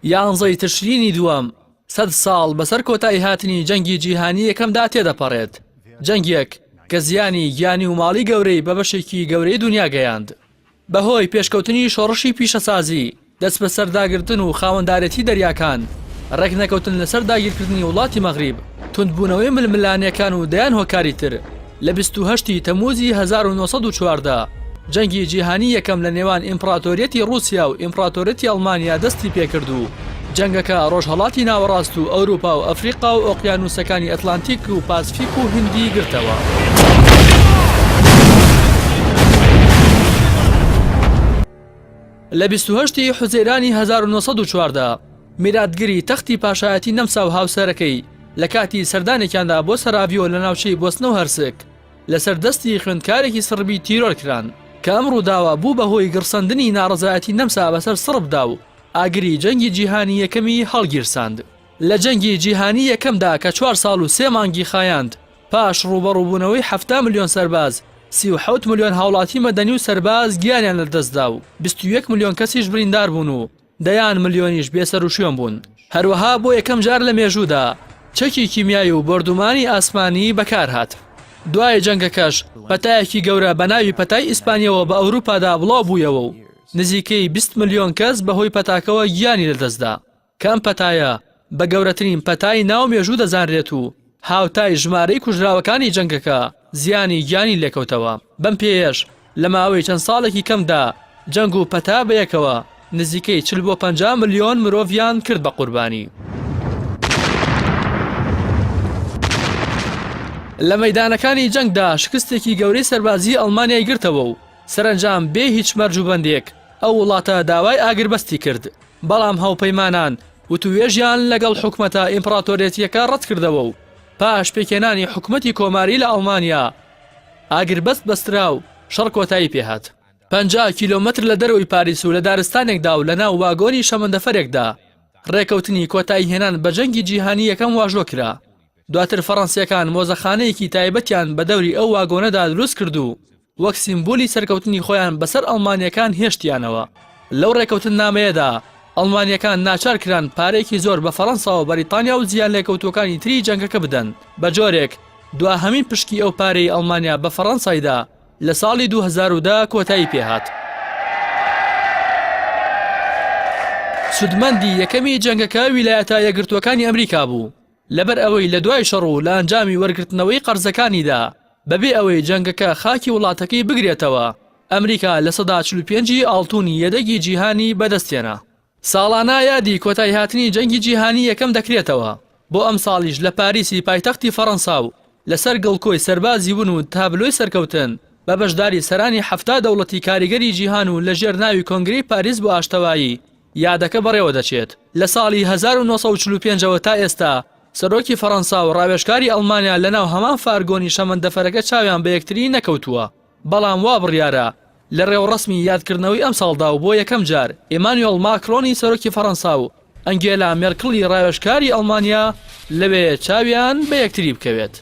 11 تشرینی دووەم 100 ساڵ بەسەر کۆتایی هاتنی جەنگی جیهانی یەکەمدا تێدەپەڕێت. جەنگێک کە زیانی گیانی و ماڵی گەورەی بە بەشێکی گەورەی دنیا گەیاند. بەهۆی پێشکەوتنی شۆڕشی پیشەسازی، دەست بە سەرداگرتن و خاوەندارەتی دەریاکان، ڕێک نەکەوتن لەسەر داگیرکردنی وڵاتی مەغریب، توندبوونەوەی ململانیەکان و دەیان هۆکاری تر، لە 28 تەمووزی 1940 جەنگی جیهانی یەکەم لە نێوان ئیمپراتۆریەتی رووسیا و ئیمپراتۆریەتی ئەڵمانیا دەستی پێکرد و جەنگەکە ڕۆژهەڵاتی ناوەڕاست و ئەوروپا و ئەفریقا و ئۆقیانوسەکانی ئەتلانتیک و پاسفیک و هندی گرتەوە. لە 28 حوزەیرانی 1940 میراتگری تەختی پاشایەتی نەمسا و هاوسەرەکەی لە کاتی سەردانێکیاندا بۆ سەراڤیۆ لە ناوچەی بۆسنە و هەرسک لەسەر دەستی خوێندکارێکی سربی تیرۆر کران کە ئەم ڕووداوە بوو بەهۆی گڕسەندنی ناڕەزایەتی نەمسا بەسەر سڕبدا و ئاگری جەنگی جیهانی یەکەمی هەڵگیرساند. لە جەنگی جیهانی یەکەمدا کە 4 ساڵ و 3 مانگی خایاند پاش ڕوبەڕووبوونەوەی 7 ملیۆن سەرباز 37 ملیۆن هاوڵاتی مەدەنی و سەرباز گیانیان لەدەستدا و 21 ملیۆن کەسیش بریندار بوون و دەیان ملیۆنیش بێسەر و شوێن بوون. هەروەها بۆ یەکەم جار لە مێژوودا چەکی کیمیایی و بەردومانی ئاسمانی بەکارهات. دوای جەنگەکەش پەتایەکی گەورە بە ناوی پەتای ئیسپانیەوە بە ئەوروپادا بڵاو بوویەوە و نزیکەی 20 ملیۆن کەس بەهۆی پەتاکەوە گیانی لەدەستدا. کەم پەتایە بە گەورەترین پەتای ناو مێژوو دەزانرێت و هاوتای ژمارەی کوژراوەکانی جەنگەکە زیانی گیانی لێکەوتەوە. بەم پێیەش لە ماوەی چەند ساڵێکی کەمدا جەنگ و پەتا بەیەکەوە نزیکەی 40 بۆ 50 ملیۆن مرۆڤیان کرد بە قوربانی. لە مەیدانەکانی جەنگدا شکستێکی گەورەی سەربازی ئەڵمانیای گرتەوە و سەرنجام بێ هیچ مەرج و بەندێک ئەو وڵاتە داوای ئاگربەستی کرد. بەڵام هاوپەیمانان وتوێژیان لەگەڵ حکومەتە ئیمپراتۆریەتیەکە ڕەت کردەوە و پاش پێکێنانی حکومەتی کۆماری لە ئەڵمانیا ئاگربەست بەسترا و شەڕ کۆتایی پێهات. 50 کیلۆمەتر لە دەرەوەی پاریس و لە دارستانێکدا و لە ناو واگۆنی شەمەندەفەرێکدا ڕێکەوتنی کۆتایی هێنان بە جەنگی جیهانی یەکەم واژۆ کرا. دواتر فەڕەنسیەکان مۆزەخانەیەکی تایبەتیان بە دەوری ئەو واگۆنەدا دروست کرد و وەک سیمبۆلی سەرکەوتنی خۆیان بەسەر ئەڵمانیەکان هێشتیانەوە. لەو ڕێکەوتن نامەیەدا ئەڵمانیەکان ناچار کران پارێکی زۆر بە فەڕەنسا و بەریتانیا و زیان لێکەوتوەکانی تری جەنگەکە بدەن. بە جۆرێک دوا هەمین پشکی ئەو پارەی ئەڵمانیا بە فەڕەنسایدا لە ساڵی 2010 کۆتایی پێهات. سودمەندی یەکەمی جەنگەکە ویلایەتە یەکگرتووەکانی ئەمریکا بوو لەبەر ئەوەی لە دوای شەڕ و لە ئەنجامی وەرگرتنەوەی قەرزەکانیدا بەبێ ئەوەی جەنگەکە خاکی وڵاتەکەی بگرێتەوە ئەمریکا لە سەدا 45 ئاڵتوونی یەدەگی جیهانی بەدەستێنا. ساڵانە یادی کۆتایی هاتنی جەنگی جیهانی یەکەم دەکرێتەوە. بۆ ئەم ساڵیش لە پاریسی پایتەختی فەڕەنسا و لەسەر گڵکۆی سەربازی بوون و تابلۆی سەرکەوتن بە بەشداری سەرانی 70 دەوڵەتی کاریگەری جیهان و لەژێر ناوی کۆنگرەی پاریس بۆ ئاشتەوایی یادەکە بەڕێوە دەچێت. لە ساڵی 1945ەوە تا ئێستا سەرۆکی فەڕەنسا و ڕاوێژکاری ئەڵمانیا لەناو هەمان فارگۆنی شەمەندەفەرەکە چاویان بە یەکتری نەکەوتووە. بەڵام وا بڕیارە لە ڕێوەڕەسمی یادکردنەوەی ئەم ساڵدا و بۆ یەکەم جار ئێمانوێڵ ماکرۆنی سەرۆکی فەڕەنسا و ئەنگێلا مێرکڵی ڕاوێژکاری ئەڵمانیا لەوێ چاویان بە یەکتری بکەوێت.